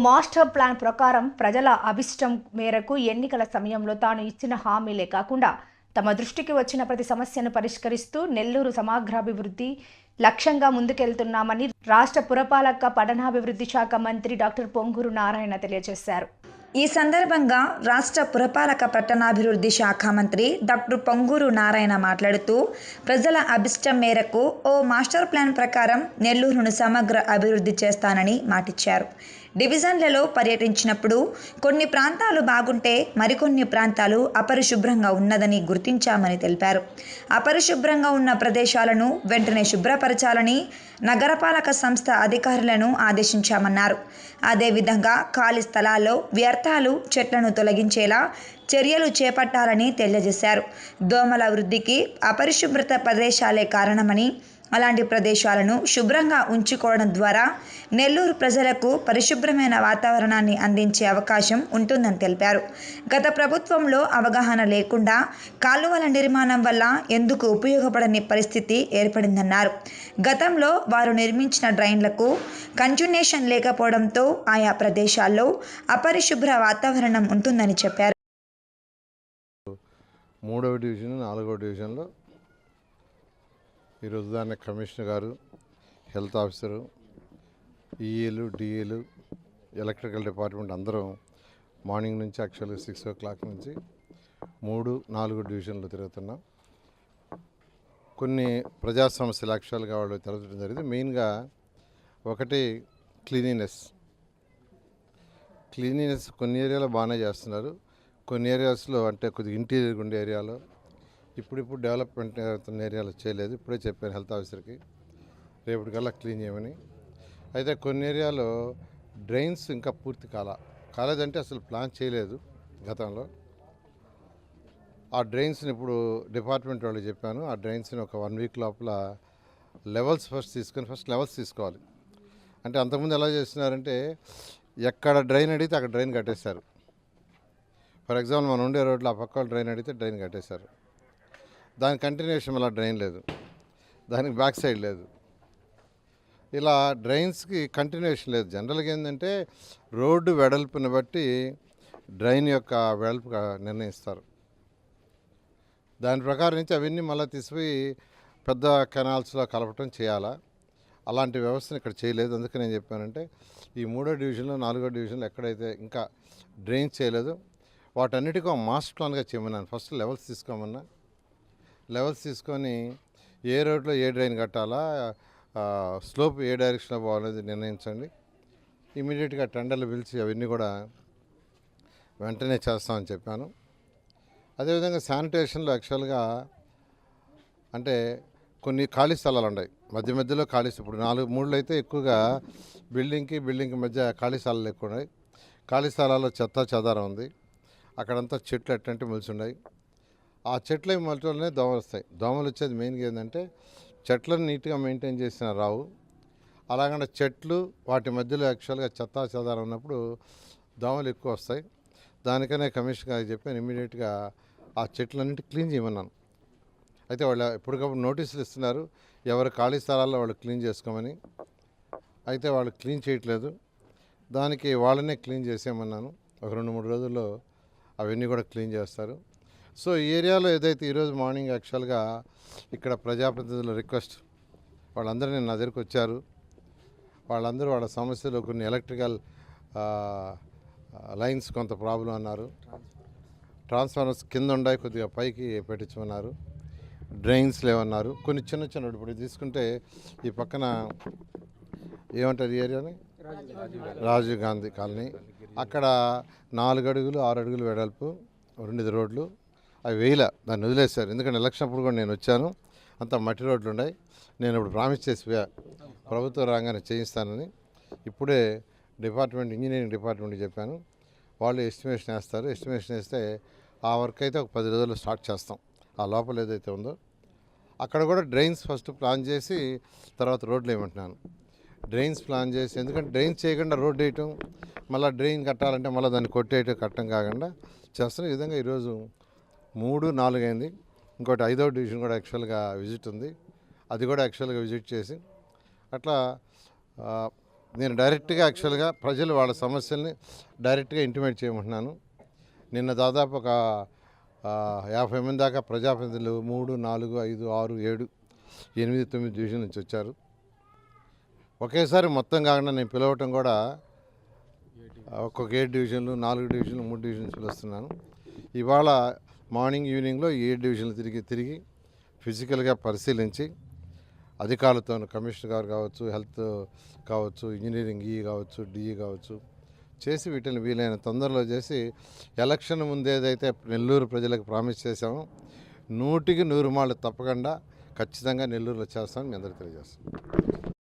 Master plan ప్రకారం ప్రజల అభిష్టం మేరకు ఎన్నికల సమయంలో తాను ఇచ్చిన హామీలే కాకుండా తమ దృష్టికి వచ్చిన ప్రతి సమస్యను పరిష్కరిస్తూ నెల్లూరు సమగ్రాభివృద్ధి లక్ష్యంగా ముందుకెళ్తున్నామని రాష్ట్ర పురపాలక పట్టణాభివృద్ధి శాఖ మంత్రి డాక్టర్ పొంగూరు నారాయణ తెలియజేశారు. ఈ సందర్భంగా రాష్ట్ర పురపాలక పట్టణాభివృద్ధి శాఖ మంత్రి డాక్టర్ పొంగూరు నారాయణ మాట్లాడుతూ ప్రజల అభిష్టం మేరకు ఓ మాస్టర్ ప్లాన్ ప్రకారం నెల్లూరును సమగ్ర అభివృద్ధి చేస్తానని మాటిచ్చారు. డివిజన్లలో పర్యటించినప్పుడు కొన్ని ప్రాంతాలు బాగుంటే మరికొన్ని ప్రాంతాలు అపరిశుభ్రంగా ఉన్నదని గుర్తించామని తెలిపారు. అపరిశుభ్రంగా ఉన్న ప్రదేశాలను వెంటనే శుభ్రపరచాలని నగరపాలక సంస్థ అధికారులను ఆదేశించామన్నారు. అదేవిధంగా ఖాళీ స్థలాల్లో వ్యర్థాలు చెట్లను తొలగించేలా చర్యలు చేపట్టాలని తెలియజేశారు. దోమల వృద్ధికి అపరిశుభ్రత ప్రదేశాలే కారణమని, అలాంటి ప్రదేశాలను శుభ్రంగా ఉంచుకోవడం ద్వారా నెల్లూరు ప్రజలకు పరిశుభ్రమైన వాతావరణాన్ని అందించే అవకాశం ఉంటుందని తెలిపారు. గత ప్రభుత్వంలో అవగాహన లేకుండా కాలువల నిర్మాణం వల్ల ఎందుకు ఉపయోగపడని పరిస్థితి ఏర్పడిందన్నారు. గతంలో వారు నిర్మించిన డ్రైన్లకు కంటిన్యూషన్ లేకపోవడంతో ఆయా ప్రదేశాల్లో అపరిశుభ్ర వాతావరణం ఉంటుందని చెప్పారు. 3వ డివిజన్ 4వ డివిజన్లో ఈరోజు దాన్ని కమిషనర్ గారు, హెల్త్ ఆఫీసరు, ఈఏలు, డిఏలు, ఎలక్ట్రికల్ డిపార్ట్మెంట్ అందరం మార్నింగ్ నుంచి యాక్చువల్గా 6 o'clock నుంచి 3, 4 డివిజన్లు తిరుగుతున్నాం. కొన్ని ప్రజా సమస్యలు యాక్చువల్గా వాళ్ళు తిరగడం జరిగింది. మెయిన్గా ఒకటి క్లీనినెస్ కొన్ని ఏరియాలో బాగానే చేస్తున్నారు. కొన్ని ఏరియాస్లో అంటే కొద్దిగా ఇంటీరియర్ ఉండే ఏరియాలో ఇప్పుడు డెవలప్మెంట్ అవుతున్న ఏరియాలో చేయలేదు. ఇప్పుడే చెప్పాను హెల్త్ ఆఫీసర్కి రేపటికల్లా క్లీన్ చేయమని. అయితే కొన్ని ఏరియాలో డ్రైన్స్ ఇంకా పూర్తి కాలేదంటే అసలు ప్లాన్ చేయలేదు గతంలో. ఆ డ్రైన్స్ని ఇప్పుడు డిపార్ట్మెంట్ వాళ్ళు చెప్పాను. ఆ డ్రైన్స్ని ఒక 1 week లోపల లెవెల్స్ ఫస్ట్ లెవెల్స్ తీసుకోవాలి. అంటే అంతకుముందు ఎలా చేస్తున్నారంటే ఎక్కడ డ్రైన్ అడిగితే అక్కడ డ్రైన్ కట్టేశారు. ఫర్ ఎగ్జాంపుల్ మనం ఉండే రోడ్లో ఆ పక్క డ్రైన్ అడిగితే డ్రైన్ కట్టేశారు. దాని కంటిన్యూషన్ వల్ల డ్రైన్ లేదు, దానికి బ్యాక్ సైడ్ లేదు. ఇలా డ్రైన్స్కి కంటిన్యూషన్ లేదు. జనరల్గా ఏంటంటే రోడ్డు వెడల్పుని బట్టి డ్రైన్ యొక్క వెడల్పు నిర్ణయిస్తారు. దాని ప్రకారం నుంచి అవన్నీ మళ్ళీ తీసిపోయి పెద్ద కెనాల్స్లో కలపటం చేయాలా. అలాంటి వ్యవస్థను ఇక్కడ చేయలేదు. అందుకే నేను చెప్పానంటే ఈ 3వ డివిజన్లో 4వ డివిజన్లో ఎక్కడైతే ఇంకా డ్రైన్ చేయలేదు వాటన్నిటికీ మాస్టర్ ప్లాన్గా చేయమన్నాను. ఫస్ట్ లెవెల్స్ తీసుకోమన్నా. లెవెల్స్ తీసుకొని ఏ రోడ్లో ఏ డ్రైన్ కట్టాలా, స్లోప్ ఏ డైరెక్షన్లో పోవాలనేది నిర్ణయించండి. ఇమీడియట్గా టెండర్లు పిలిచి అవన్నీ కూడా వెంటనే చేస్తామని చెప్పాను. అదేవిధంగా శానిటేషన్లో యాక్చువల్గా అంటే కొన్ని ఖాళీ స్థలాలు ఉన్నాయి. మధ్యలో ఖాళీ, ఇప్పుడు 4-3 అయితే ఎక్కువగా బిల్డింగ్కి మధ్య ఖాళీ స్థలాలు ఎక్కువ ఉన్నాయి. ఖాళీ స్థలాల్లో చెత్త చెదారం ఉంది. అక్కడంతా చెట్లు ఎట్టంటే మొలిచున్నాయి. ఆ చెట్ల మొలటలోనే దోమలు వస్తాయి. దోమలు వచ్చేది మెయిన్గా ఏంటంటే చెట్లను నీట్గా మెయింటైన్ చేసిన రావు. అలాగంటే చెట్లు వాటి మధ్యలో యాక్చువల్గా చెత్త చెదారం ఉన్నప్పుడు దోమలు ఎక్కువ వస్తాయి. దానికనే కమిషనర్ గారికి చెప్పాను ఇమీడియట్గా ఆ చెట్లన్నింటి క్లీన్ చేయమన్నాను. అయితే వాళ్ళు ఎప్పటికప్పుడు నోటీసులు ఇస్తున్నారు ఎవరు ఖాళీ స్థలాల్లో వాళ్ళు క్లీన్ చేసుకోమని. అయితే వాళ్ళు క్లీన్ చేయట్లేదు. దానికి వాళ్ళనే క్లీన్ చేసేయమన్నాను. ఒక 2-3 రోజుల్లో అవన్నీ కూడా క్లీన్ చేస్తారు. సో ఈ ఏరియాలో ఏదైతే ఈరోజు మార్నింగ్ యాక్చువల్గా ఇక్కడ ప్రజాప్రతినిధుల రిక్వెస్ట్ వాళ్ళందరూ నా దగ్గరికి వచ్చారు. వాళ్ళందరూ వాళ్ళ సమస్యలు కొన్ని ఎలక్ట్రికల్ లైన్స్ కొంత ప్రాబ్లం అన్నారు. ట్రాన్స్ఫార్మర్స్ కింద ఉన్నాయి, కొద్దిగా పైకి పెట్టించమన్నారు. డ్రైన్స్ లేవన్నారు. కొన్ని చిన్న ఇప్పుడు తీసుకుంటే ఈ పక్కన ఏమంటారు ఈ ఏరియాని, రాజీవ్ గాంధీ కాలనీ, అక్కడ 4 అడుగులు 6 అడుగులు వెడల్పు 2 రోడ్లు అవి వేయలే, దాన్ని వదిలేశారు. ఎందుకంటే ఎలక్షన్ అప్పుడు కూడా నేను వచ్చాను, అంతా మట్టి రోడ్లు ఉన్నాయి. నేను ఇప్పుడు ప్రామిస్ చేసి ప్రభుత్వ రంగాన్ని చేయిస్తానని ఇప్పుడే ఇంజనీరింగ్ డిపార్ట్మెంట్కి చెప్పాను. వాళ్ళు ఎస్టిమేషన్ వేస్తారు. ఎస్టిమేషన్ వేస్తే ఆ వర్క్ అయితే ఒక 10 రోజుల్లో స్టార్ట్ చేస్తాం. ఆ లోపల ఏదైతే ఉందో అక్కడ కూడా డ్రైన్స్ ఫస్ట్ ప్లాన్ చేసి తర్వాత రోడ్లు వేయమంటున్నాను. డ్రైన్స్ ప్లాన్ చేసి, ఎందుకంటే డ్రైన్స్ చేయకుండా రోడ్డు వేయటం, మళ్ళీ డ్రైన్ కట్టాలంటే మళ్ళీ దాన్ని కొట్టేయటం కట్టడం కాకుండా చేస్తున్న ఈ విధంగా ఈరోజు 3, 4 అయింది. ఇంకోటి 5వ డివిజన్ కూడా యాక్చువల్గా విజిట్ ఉంది. అది కూడా యాక్చువల్గా విజిట్ చేసి అట్లా నేను డైరెక్ట్గా యాక్చువల్గా ప్రజలు వాళ్ళ సమస్యల్ని డైరెక్ట్గా ఇంటిమేట్ చేయమంటున్నాను. నిన్న దాదాపు ఒక 50 మంది దాకా ప్రజాప్రతినిధులు 3, 4, 5, 6, 7, 8, 9 డివిజన్ నుంచి వచ్చారు. ఒకేసారి మొత్తం కాకుండా నేను పిలవటం కూడా ఒక్కొక్క 7 డివిజన్లు, 4 డివిజన్లు, 3 డివిజన్స్ పిలుస్తున్నాను. ఇవాళ మార్నింగ్ ఈవినింగ్లో ఈ 7 డివిజన్లు తిరిగి ఫిజికల్గా పరిశీలించి అధికారులతో, కమిషనర్ గారు కావచ్చు, హెల్త్ కావచ్చు, ఇంజనీరింగ్ కావచ్చు, డిఈ కావచ్చు చేసి వీటిని వీలైన తొందరలో చేసి ఎలక్షన్ ముందు ఏదైతే నెల్లూరు ప్రజలకు ప్రామిస్ చేశామో 100కి 100 మార్లు తప్పకుండా ఖచ్చితంగా నెల్లూరులో చేస్తామని మీ అందరికీ తెలియజేస్తాను.